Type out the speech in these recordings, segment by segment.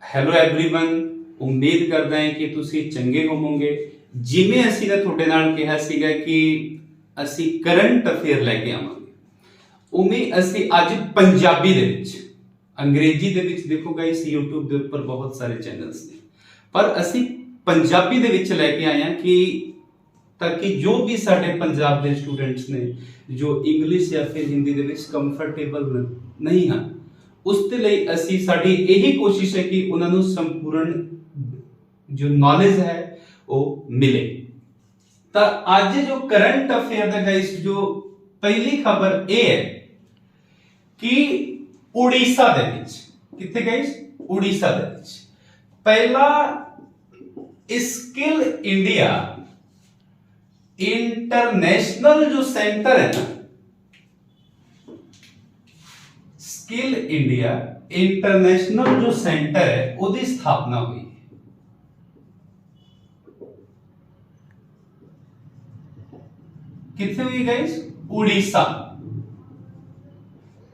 Hello everyone ਉਮੀਦ ਕਰਦਾ ਹਾਂ ਕਿ ਤੁਸੀਂ ਚੰਗੇ ਹੋਵੋਗੇ। ਜਿਵੇਂ ਅਸੀਂ ਨੇ ਤੁਹਾਡੇ ਨਾਲ ਕਿਹਾ ਸੀਗਾ ਕਿ ਅਸੀਂ ਕਰੰਟ ਅਫੇਅਰ ਲੈ ਕੇ ਆਵਾਂਗੇ, ਉਵੇਂ ਅਸੀਂ ਅੱਜ ਪੰਜਾਬੀ ਦੇ ਵਿੱਚ, ਅੰਗਰੇਜ਼ੀ ਦੇ ਵਿੱਚ ਦੇਖੋ ਗਾਇਸ YouTube ਦੇ ਉੱਪਰ ਬਹੁਤ ਸਾਰੇ ਚੈਨਲਸ ਨੇ, ਪਰ ਅਸੀਂ ਪੰਜਾਬੀ ਦੇ ਵਿੱਚ ਲੈ ਕੇ ਆਏ ਹਾਂ ਕਿ ताकि जो भी साढ़े पंजाब के स्टूडेंट्स ने जो इंग्लिश या फिर हिंदी ਦੇ ਵਿੱਚ ਕੰਫਰਟੇਬਲ नहीं हैं, उसके लिए ਅਸੀਂ ਸਾਡੀ यही कोशिश है कि ਉਹਨਾਂ ਨੂੰ संपूर्ण जो नॉलेज है वो मिले। तो आज जो करंट अफेयर ਦਾ गाइस जो पहली खबर ये है कि उड़ीसा ਦੇ ਵਿੱਚ, किथे गाइस उड़ीसा ਦੇ ਵਿੱਚ पहला स्किल इंडिया इंटरनेशनल जो सेंटर है ना, स्किल इंडिया इंटरनेशनल जो सेंटर है उसकी स्थापना हुई है। कितने हुई गाइस? उड़ीसा।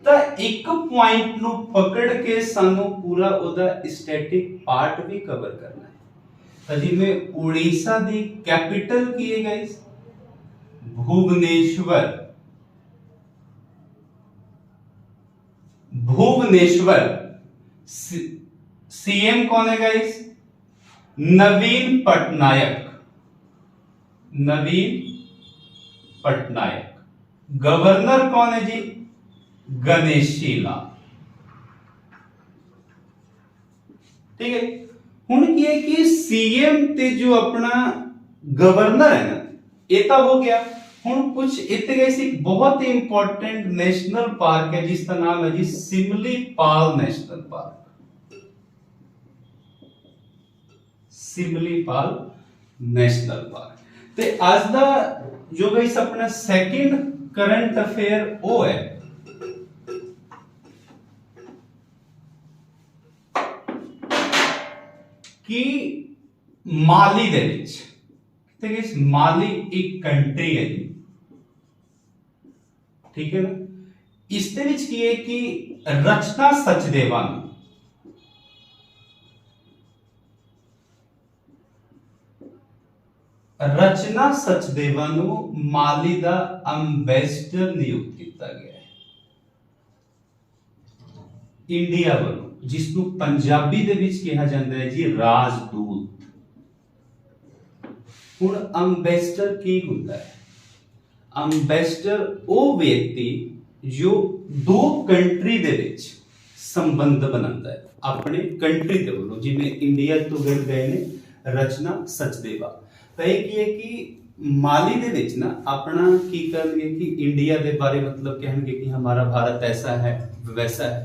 तो एक पॉइंट नु पकड़ के सानू पूरा ओदा स्टैटिक पार्ट भी कवर करना है। तो जिमें उड़ीसा दी कैपिटल की है गाइस भुवनेश्वर। भुवनेश्वर। सीएम कौन है गाइस? नवीन पटनायक। नवीन पटनायक। गवर्नर कौन है जी? गणेशी लाल। ठीक है। हुण की है कि सीएम ते जो अपना गवर्नर है ना, ये तो हो गया। हुण कुछ इतने गए बहुत ही इंपॉर्टेंट नेशनल पार्क है जिसका नाम है जी Similipal national park. Similipal national park. ते आज दा जो गाइस अपना सेकंड करंट अफेयर वो है कि माली दे विच, तो गाइस माली एक कंट्री है जी, ठीक है ना। इसके विच की है कि रचना सचदेवा माली दा अंबेसडर नियुक्त किया गया है इंडिया वालों, जिसनू पंजाबी दे विच कहा जाता है जी राजदूत। हुण अंबेसडर की हुंदा है? अंबेसडर वो व्यक्ति जो दो कंट्री दे विच संबंध बनाता है अपने कंट्री दे वालों, जिवें इंडिया तो गए ने रचना सचदेवा। तो ये की है कि माली दे विच ना अपना की करनगे कि इंडिया दे बारे मतलब कहेंगे कि हमारा भारत ऐसा है वैसा है,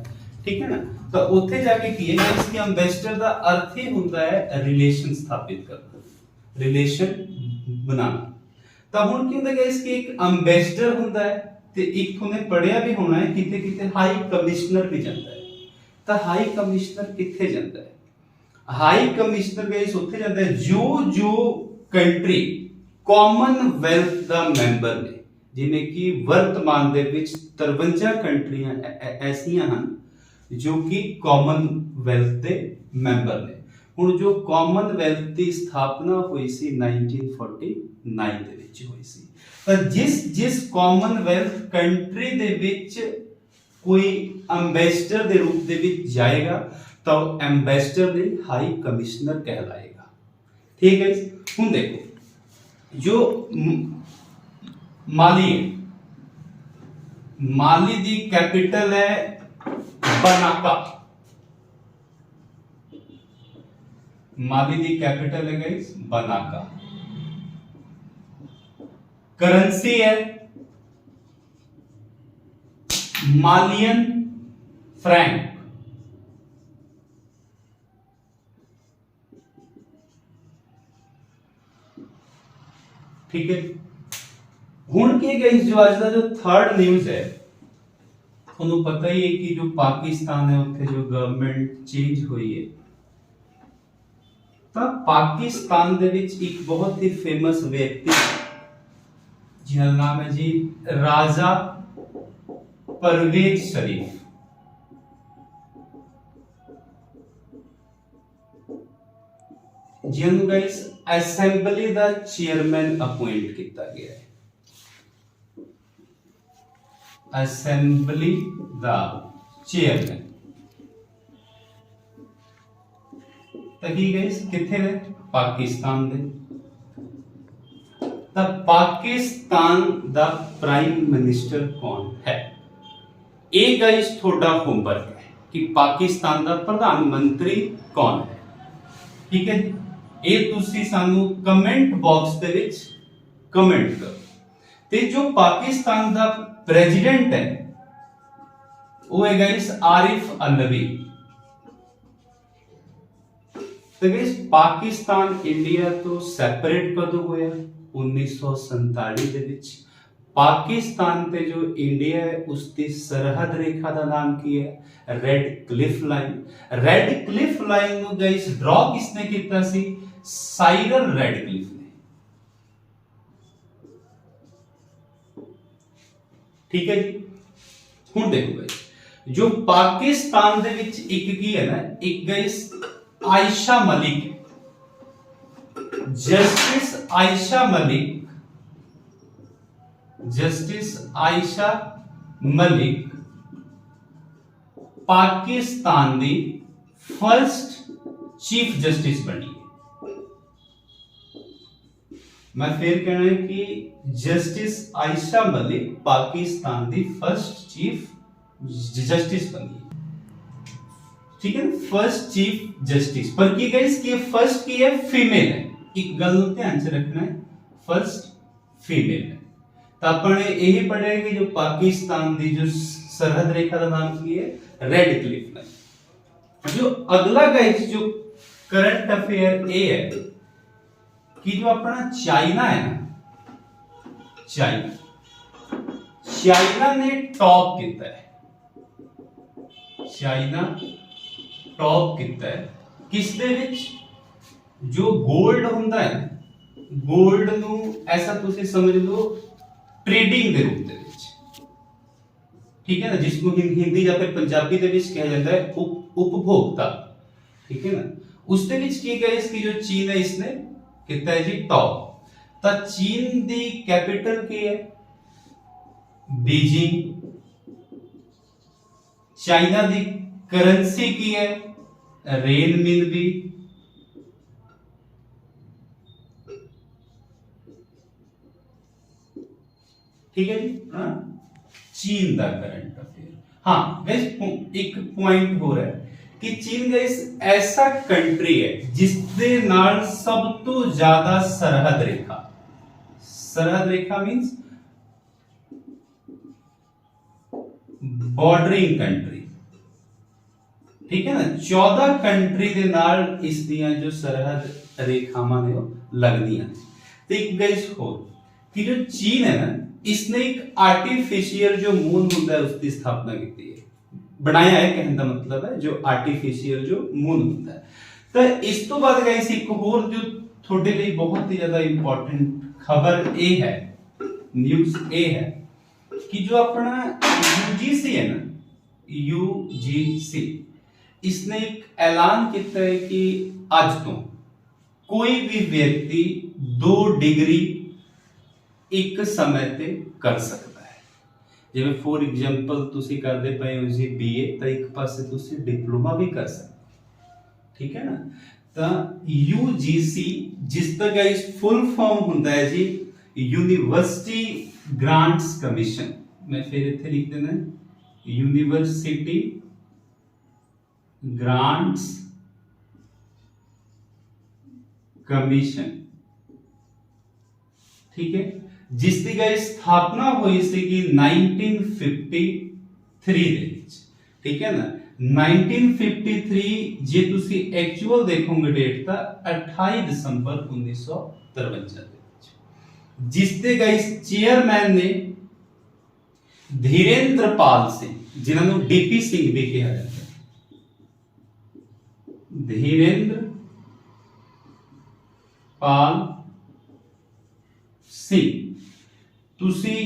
ठीक है ना। तो उत्थे जाके की है कि इसकी अंबेसडर का अर्थ ही होता है रिलेशन स्थापित करना, रिलेशन बनाना। तो हुण की होंदा है इसकी एक अंबेसडर होता है ते एक थोने पढ़िया भी होना है किते किते हाई कमिश्नर भी जाता है। तो हाई कमिश्नर किथे जाता है? हाई कमिश्नर गाइस उत्थे जाता है जो जो कंट्री कॉमनवेल्थ दा मेंबर ने, जिवें कि वर्तमान दे विच 53 कंट्रियां ऐसियां हैं जो कि कॉमनवेल्थ दे मेंबर ने। हुण जो कॉमनवेल्थ की स्थापना हुई सी 1949 दे विच हुई सी। तो जिस जिस कॉमनवेल्थ कंट्री दे विच कोई एम्बेसडर दे रूप दे विच जाएगा तो एम्बेसडर दे हाई कमिश्नर कहलाएगा, ठीक है। हुण देखो जो माली है, माली दी कैपिटल है बनाका। माली दी कैपिटल है गाइस बनाका। करेंसी है मालियन फ्रैंक। ठीक है। हुण की गाइस जो आज का जो थर्ड न्यूज है, ਤੁਹਾਨੂੰ पता ही है कि जो पाकिस्तान है उत्थे जो गवर्नमेंट चेंज हुई है, तो पाकिस्तान दे विच एक बहुत ही फेमस व्यक्ति जिनका नाम है जी राजा परवेज शरीफ। ਜਿਹਨੂੰ ਗਾਇਸ ਅਸੈਂਬਲੀ ਦਾ ਚੇਅਰਮੈਨ ਅਪਾਇੰਟ ਕੀਤਾ ਗਿਆ ਹੈ। ਅਸੈਂਬਲੀ ਦਾ ਚੇਅਰਮੈਨ ਤਾਂ ਕੀ ਗਾਇਸ ਕਿੱਥੇ ਨੇ? ਪਾਕਿਸਤਾਨ ਦੇ। ਤਾਂ ਪਾਕਿस्तान ਦਾ ਪ੍ਰਾਈਮ ਮਿਨਿਸਟਰ ਕੌਣ ਹੈ? ਇਹ ਗਾਇਸ ਤੁਹਾਡਾ ਹੋਮਵਰਕ ਹੈ ਕਿ ਪਾਕਿस्तान ਦਾ ਪ੍ਰਧਾਨ ਮੰਤਰੀ ਕੌਣ ਹੈ। ਠੀਕ ਹੈ ਜੀ, ਇਹ ਤੁਸੀਂ ਸਾਨੂੰ ਕਮੈਂਟ ਬਾਕਸ ਦੇ ਵਿੱਚ ਕਮੈਂਟ ਕਰੋ। ਤੇ ਜੋ ਪਾਕਿस्तान ਦਾ ਪ੍ਰੈਜ਼ੀਡੈਂਟ ਹੈ ਉਹ ਹੈ ਗਾਇਸ ਆਰਿਫ ਅਲਵੀ। तो गाइस पाकिस्तान इंडिया तो सैपरेट कदों होया? 1947 ਦੇ ਵਿੱਚ। पाकिस्तान ਤੇ जो इंडिया है उसकी सरहद रेखा ਦਾ नाम की है? Red Cliff line. Red Cliff line ਨੂੰ गाइस ड्रॉ किसने ਕੀਤਾ ਸੀ? साइरल रेडक्लिफ ने। ठीक है जी, ਹੁਣ ਦੇਖੋ गाइस जो पाकिस्तान ਦੇ ਵਿੱਚ ਇੱਕ ਕੀ ਹੈ ਨਾ, ਇੱਕ guys Ayesha Malik, justice Ayesha Malik, justice Ayesha Malik Pakistan the first chief justice बनी है। मैं फिर कहना है कि justice Ayesha Malik Pakistan the first chief justice बनी है। ठीक है, फर्स्ट चीफ जस्टिस। पर की गाइस की फर्स्ट की है फीमेल है, एक गल ध्यान से रखना है, फर्स्ट फीमेल है। तो अपने यही पढ़े कि जो पाकिस्तान की जो सरहद रेखा का नाम की है? Red Cliff line. जो अगला गाइस जो करंट अफेयर ये है कि जो अपना चाइना है ना, चाइना ने टॉप किया है। चाइना टॉप किया है किस दे विच? जो गोल्ड हुंदा है, गोल्ड नू ऐसा तुसी समझ लो ट्रेडिंग दे रूप दे विच। ठीक है ना, जिसको हिंदी या फिर पंजाबी दे विच कहा जाता है उपभोक्ता। ठीक है ना, उस दे विच की गया इसकी जो चीन है इसने कितना है जी टॉप। ता चीन दी कैपिटल की है? बीजिंग। चाइना दी करेंसी की है? रेनमिनबी। ठीक है जी, हाँ चीन का करंट अफेयर। हाँ गाइस एक पॉइंट हो रहा है कि चीन गाइस ऐसा कंट्री है जिसदे नाल सब तो ज्यादा सरहद रेखा मींस बॉर्डरिंग कंट्री। ठीक है ना, 14 कंट्री दे नाल इस दियां जो सरहद रेखावां ने लगदियां। ते एक गाइस हो कि जो चीन है ना, इसने एक आर्टिफिशियल जो मून होता है उसकी स्थापना की है, बनाया है। कहने का मतलब है जो आर्टिफिशियल जो मून होता है। तो इस तो बाद गाइस एक होर जो थोड़े लिए बहुत ही ज्यादा इंपॉर्टेंट खबर ए है, न्यूज ए है कि जो अपना यूजीसी है ना, यूजीसी इसने एक ऐलान किया है कि आज तो कोई भी व्यक्ति 2 डिग्री एक समय पे कर सकता है। जिवें फॉर एग्जांपल तुसी करदे पए हो जी बीए, तो एक पासे तुसी डिप्लोमा भी कर सकते। ठीक है ना, तो यूजीसी जिसका गाइस फुल फॉर्म होता है जी यूनिवर्सिटी ग्रांट्स कमीशन। मैं फिर इत्थे लिख देना यूनिवर्सिटी ग्रांट्स कमीशन। ठीक है, जिसकी गाइस स्थापना हुई सी कि 1953 ਦੇ ਵਿੱਚ। ठीक है ना, 1953 जे तुसी एक्चुअल देखोगे डेट ता 28 दिसंबर 1953 ਦੇ ਵਿੱਚ, जिसते गाइस चेयरमैन ने धीरेन्द्र पाल सिंह, जिन्हां ਨੂੰ डीपी सिंह भी कहा जाता है। धीरेन्द्र पाल सिंह। तुसी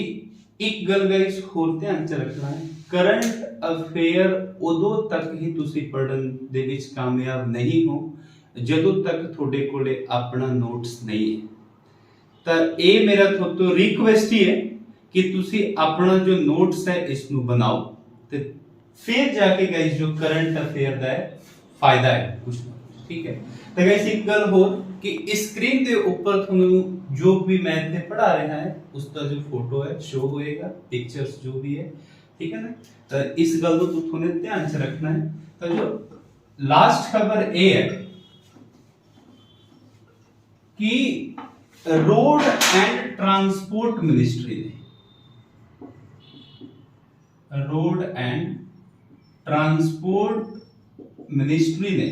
एक गल गाइस होर ध्यान च रखना है, करंट अफेयर उदों तक ही तुसी पढ़न दे विच कामयाब नहीं हो ਜਦੋਂ ਤੱਕ ਤੁਹਾਡੇ ਕੋਲੇ ਆਪਣਾ ਨੋਟਸ ਨਹੀਂ ਹੈ। ਤਾਂ ਇਹ ਮੇਰਾ ਤੁਹਾਡੇ ਤੋਂ ਰਿਕੁਐਸਟ ਹੀ ਹੈ ਕਿ ਤੁਸੀਂ ਆਪਣਾ ਜੋ ਨੋਟਸ ਹੈ ਇਸ ਨੂੰ ਬਣਾਓ ਤੇ ਫਿਰ ਜਾ ਕੇ ਗਾਇਸ ਜੋ ਕਰੰਟ ਅਫੇਅਰ ਦਾ ਹੈ ਫਾਇਦਾ ਹੈ ਕੁਝ ਨਾ ਕੁਝ, ਠੀਕ ਹੈ। ਤਾਂ ਗਾਇਸ ਇੱਕ ਗੱਲ ਹੋਰ ਕਿ ਸਕਰੀਨ ਦੇ ਉੱਪਰ ਤੁਹਾਨੂੰ ਜੋ ਵੀ ਮੈਂ ਇੱਥੇ ਪੜ੍ਹਾ ਰਿਹਾ ਹੈ ਉਸ ਦਾ ਜੋ ਫੋਟੋ ਹੈ ਸ਼ੋ ਹੋਏਗਾ, ਪਿਕਚਰਸ ਜੋ ਵੀ ਹੈ, ਠੀਕ ਹੈ ਨਾ। ਤਾਂ ਇਸ ਗੱਲ ਨੂੰ ਤੁਹਾਨੂੰ ਧਿਆਨ 'ਚ ਰੱਖਣਾ ਹੈ। ਤਾਂ ਜੋ ਲਾਸਟ ਖਬਰ ਇਹ ਹੈ ਕਿ रोड एंड ट्रांसपोर्ट मिनिस्ट्री ने रोड एंड ट्रांसपोर्ट मिनिस्ट्री ने,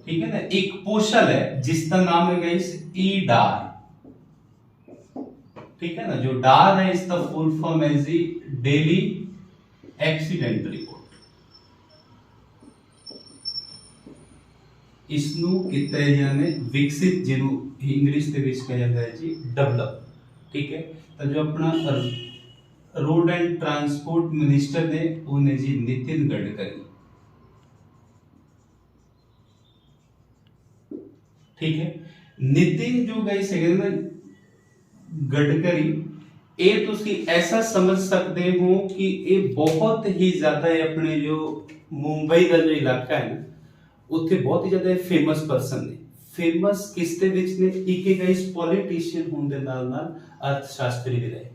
ठीक है ना, एक पोर्टल है जिसका नाम है गाइस ई डार, ठीक है ना। जो डार है इसका फुल फॉर्म है जी डेली एक्सीडेंट रिपोर्ट। इसनू किता जाने विकसित जिन्हों इंग्लिश ਦੇ ਵਿੱਚ ਕਿਹਾ ਜਾਂਦਾ ਹੈ ਜੀ ਡਿਵੈਲਪ, ਠੀਕ ਹੈ। ਤਾਂ ਜੋ ਆਪਣਾ रोड एंड ट्रांसपोर्ट मिनिस्टर ने वो ने जी नितिन गडकरी, ठीक है। नितिन जो गाइस है ना गडकरी, ਇਹ ਤੁਸੀਂ ऐसा समझ सकते हो कि ये बहुत ही ज्यादा है अपने जो मुंबई का जो इलाका है ना ਉੱਥੇ ਬਹੁਤ ਹੀ ਜ਼ਿਆਦਾ ਫੇਮਸ ਪਰਸਨ ਨੇ। ਫੇਮਸ ਕਿਸ ਦੇ ਵਿੱਚ ਨੇ? ਇੱਕ ਹੈ ਗਾਇਸ ਪੋਲੀਟੀਸ਼ੀਅਨ ਹੋਣ ਦੇ ਨਾਲ ਨਾਲ ਅਰਥ ਸ਼ਾਸਤਰੀ ਵੀ ਰਹੇ,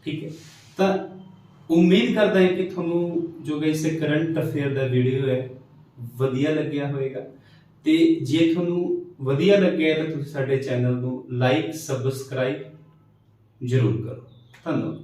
ਠੀਕ ਹੈ। ਤਾਂ ਉਮੀਦ ਕਰਦਾ ਹਾਂ ਕਿ ਤੁਹਾਨੂੰ ਜੋ ਗਾਇਸ ਕਰੰਟ ਅਫੇਅਰ ਦਾ ਵੀਡੀਓ ਹੈ ਵਧੀਆ ਲੱਗਿਆ ਹੋਵੇਗਾ। ਤੇ ਜੇ ਤੁਹਾਨੂੰ ਵਧੀਆ ਲੱਗਿਆ ਤਾਂ ਤੁਸੀਂ ਸਾਡੇ ਚੈਨਲ ਨੂੰ ਲਾਈਕ ਸਬਸਕ੍ਰਾਈਬ ਜ਼ਰੂਰ ਕਰੋ। ਧੰਨਵਾਦ।